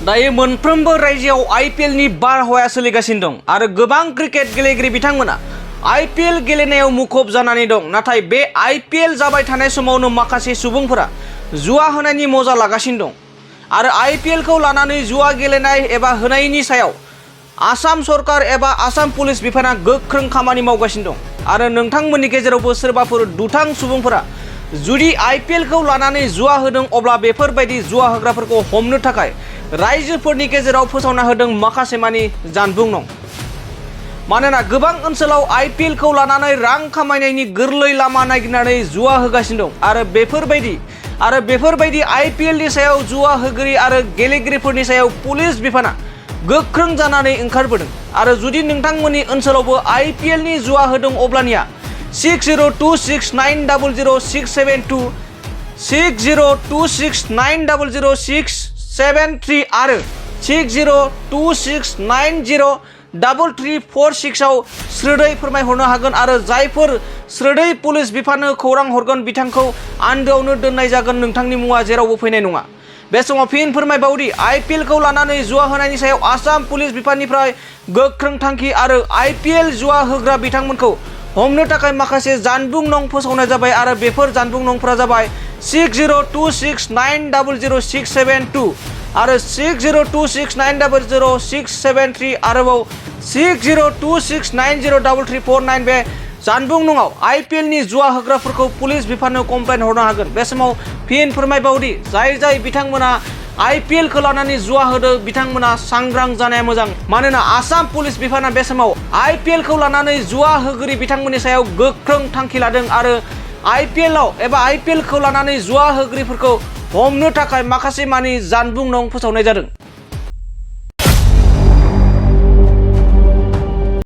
दायो मोनफ्रोमबो रायजोआव आईपीएल नि बारहावाया सोलिगासिनो दं आरो गोबां क्रिकेट गेलेगिरि बिथांमोना आईपीएल गेलेनायाव मुखुब जानानै दं। नाथाय बे आईपीएल जाबाय थानाय समावनो माखासे सुबुंफोरा जुवा होनायनि मजा लागासिनो दं आरो आईपीएल खौ लानानै जुवा गेलेनाय एबा होनायनि सायाव आसाम सरकार एबा आसाम पुलिस बिफाना गोख्रों खामानि मावगासिनो दं आरो नोंथांमोननि गेजेरावबो सोरबाफोर दुथां सुबुंफोरा जुदि आईपीएल खौ लानानै जुवा होदों अब्ला बेफोरबायदि जुवा होग्राफोरखौ हमनो थाखाय रायजोफोरनि गेजेराव फोसावना होदों माखासे मानि जानबुं नं। मानोना गोबां ओनसोलाव आईपीएल खौ लानानै रां खामायनायनि गोरलै लामा नागिरनानै जुवा होगासिनो दं आरो बेफोरबायदि आईपीएल नि सायाव जुवा होगिरि आरो गेलेगिरिफोरनि सायाव पुलिस बिफाना गोख्रों जानानै ओंखारबोदों आरो जुदि नोंथांमोननि ओनसोलावबो आईपीएल नि जुवा होदों अब्लानिया 6026900672 6026900673 आरो 6026903346 आव स्रोदै फोरमायहरनो हागोन आरो जायफोर स्रोदै पुलिस बिफाननो खौरां हरगोन बिथांखौ आन्दोआवनो दोननाय जागोन। नोंथांनि मुङा जेरावबो फैनाय नङा। बे समाव फिन फोरमायबावदि आईपीएल खौ लानानै जुवा होनायनि सायाव आसाम पुलिस बिफाननिफ्राय गोख्रों थांखि आरो आईपीएल जुवा होग्रा बिथांमोनखौ हमनो थाखाय माखासे जानबुं नं फोसावनाय जाबाय आरो बेफोर जानबुं नंफोरा जाबाय 6026900672 आरो 6026900673 आरोबाव 6026903349 बे जानबुं नङाव आईपीएल नि जुवा होग्राफोरखौ पुलिस बिफाननो कमप्लेन हरनो हागोन। बे समाव फिन फोरमायबावदि जाय बिथांमोना आईपीएल खौ लानानै जुवा होदों बिथांमोना सांग्रां जानाया मोजां। मानोना आसाम पुलिस बिफाना बे समाव आईपीएल खौ लानानै जुवा होगिरि बिथांमोननि सायाव गोख्रों थांखि लादों आरो आईपीएल खौ लानानै जुवा होगिरिफोरखौ हमनो थाखाय माखासे मानि जानबुं नं फोसावनाय जादों।